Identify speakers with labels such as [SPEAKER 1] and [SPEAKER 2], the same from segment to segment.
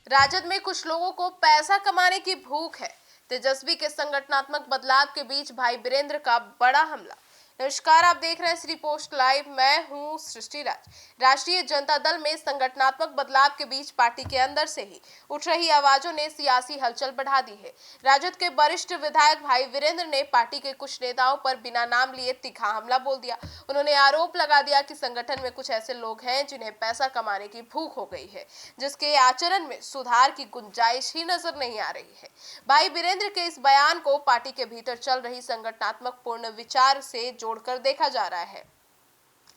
[SPEAKER 1] राजद में कुछ लोगों को पैसा कमाने की भूख है। तेजस्वी के संगठनात्मक बदलाव के बीच भाई वीरेंद्र का बड़ा हमला। नमस्कार, आप देख रहे हैं श्री पोस्ट लाइव। मैं हूं सृष्टि राज। राष्ट्रीय जनता दल में संगठनात्मक बदलाव के बीच पार्टी के अंदर से ही उठ रही आवाजों ने सियासी हलचल बढ़ा दी है। राजद के वरिष्ठ विधायक भाई वीरेंद्र ने पार्टी के कुछ नेताओं पर बिना नाम लिए तीखा हमला बोल दिया। उन्होंने आरोप लगा दिया कि संगठन में कुछ ऐसे लोग हैं जिन्हें पैसा कमाने की भूख हो गई है, जिसके आचरण में सुधार की गुंजाइश ही नजर नहीं आ रही है। भाई वीरेंद्र के इस बयान को पार्टी के भीतर चल रही संगठनात्मक पूर्ण विचार से जोड़कर देखा जा रहा है।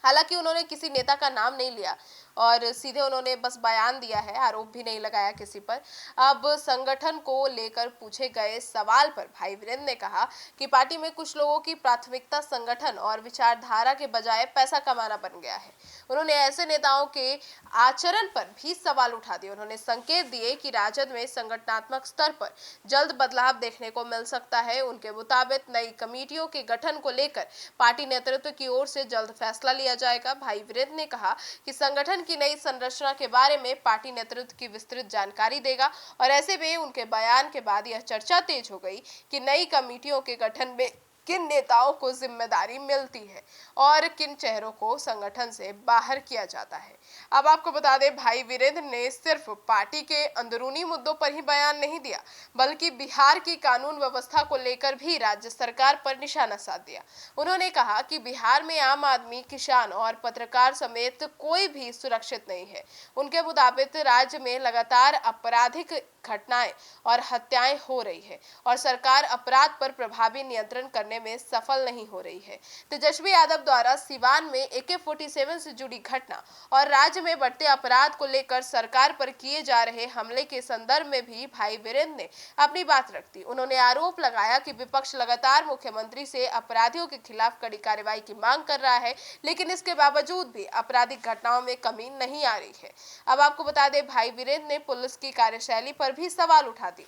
[SPEAKER 1] हालांकि उन्होंने किसी नेता का नाम नहीं लिया और सीधे उन्होंने बस बयान दिया है, आरोप भी नहीं लगाया किसी पर। अब संगठन को लेकर पूछे गए सवाल पर भाई वीरेंद्र ने कहा कि पार्टी में कुछ लोगों की प्राथमिकता संगठन और विचारधारा के बजाय पैसा कमाना बन गया है। उन्होंने ऐसे नेताओं के आचरण पर भी सवाल उठा दिए। उन्होंने संकेत दिए कि राजद में संगठनात्मक स्तर पर जल्द बदलाव देखने को मिल सकता है। उनके मुताबिक नई कमेटियों के गठन को लेकर पार्टी नेतृत्व की ओर से जल्द फैसला लिया जाएगा। भाई वीरेंद्र ने कहा कि संगठन की नई संरचना के बारे में पार्टी नेतृत्व की विस्तृत जानकारी देगा और ऐसे में उनके बयान के बाद यह चर्चा तेज हो गई कि नई कमेटियों के गठन में किन नेताओं को जिम्मेदारी मिलती है और किन चेहरों को संगठन से बाहर किया जाता है। अब आपको बता दें, भाई वीरेंद्र ने सिर्फ पार्टी के अंदरूनी मुद्दों पर ही बयान नहीं दिया, बल्कि बिहार की कानून व्यवस्था को लेकर भी राज्य सरकार पर निशाना साध दिया। उन्होंने कहा कि बिहार में आम आदमी, किसान और पत्रकार समेत कोई भी सुरक्षित नहीं है। उनके मुताबिक राज्य में लगातार आपराधिक घटनाएं और हत्याएं हो रही है और सरकार अपराध पर प्रभावी नियंत्रण करने में सफल नहीं हो रही है। तेजस्वी यादव द्वारा सिवान में AK-47 से जुड़ी घटना और राज्य में बढ़ते अपराध को लेकर सरकार पर किए जा रहे हमले के संदर्भ में भी भाई वीरेंद्र ने अपनी बात रख दी। उन्होंने आरोप लगाया कि विपक्ष लगातार मुख्यमंत्री से अपराधियों के खिलाफ कड़ी कार्रवाई की मांग कर रहा है, लेकिन इसके बावजूद भी आपराधिक घटनाओं में कमी नहीं आ रही है। अब आपको बता दें, भाई वीरेंद्र ने पुलिस की कार्यशैली पर भी सवाल उठा दिए।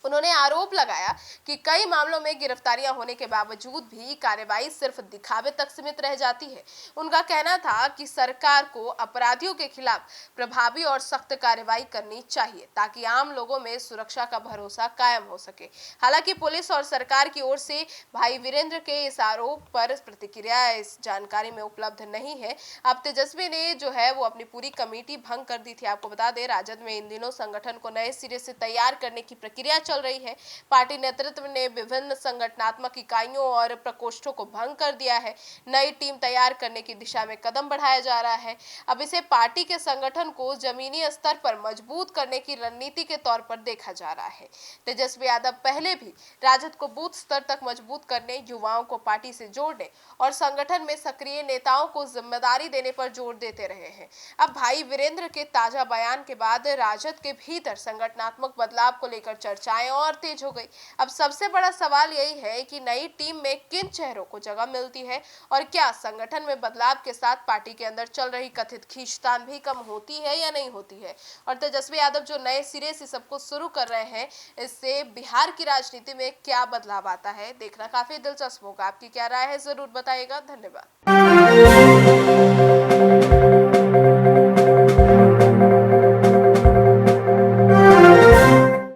[SPEAKER 1] उन्होंने आरोप लगाया कि कई मामलों में गिरफ्तारियां होने के बावजूद भी कार्रवाई सिर्फ दिखावे तक सीमित रह जाती है। उनका कहना था कि सरकार को अपराधियों के खिलाफ प्रभावी और सख्त कार्रवाई करनी चाहिए ताकि आम लोगों में सुरक्षा का भरोसा कायम हो सके। हालांकि पुलिस और सरकार की ओर से भाई वीरेंद्र के इस आरोप पर प्रतिक्रिया इस जानकारी में उपलब्ध नहीं है। अब तेजस्वी ने जो है वो अपनी पूरी कमेटी भंग कर दी थी। आपको बता दें, राजद में इन दिनों संगठन को नए सिरे से तैयार करने की प्रक्रिया चल रही है। पार्टी नेतृत्व ने विभिन्न संगठनात्मक इकाइयों और प्रकोष्ठों को भंग कर दिया है। नई टीम तैयार करने की दिशा में कदम बढ़ाया जा रहा है। अब इसे पार्टी के संगठन को जमीनी स्तर पर मजबूत करने की रणनीति के तौर पर देखा जा रहा है। तेजस्वी यादव पहले भी राजद को बूथ स्तर तक मजबूत करने, युवाओं को पार्टी से जोड़ने और संगठन में सक्रिय नेताओं को जिम्मेदारी देने पर जोर देते रहे हैं। अब भाई वीरेंद्र के ताजा बयान के बाद राजद के भीतर संगठनात्मक बदलाव को लेकर चर्चाएं और तेज हो गई। अब सबसे बड़ा सवाल यही है कि नई टीम में किन चेहरों को जगह मिलती है और क्या संगठन में बदलाव के साथ पार्टी के अंदर चल रही कथित खींचतान भी कम होती है या नहीं होती है। और तेजस्वी यादव जो नए सिरे से सब कुछ शुरू कर रहे हैं, इससे बिहार की राजनीति में क्या बदलाव आता है, देखना काफी दिलचस्प होगा। आपकी क्या राय है, जरूर बताइएगा। धन्यवाद।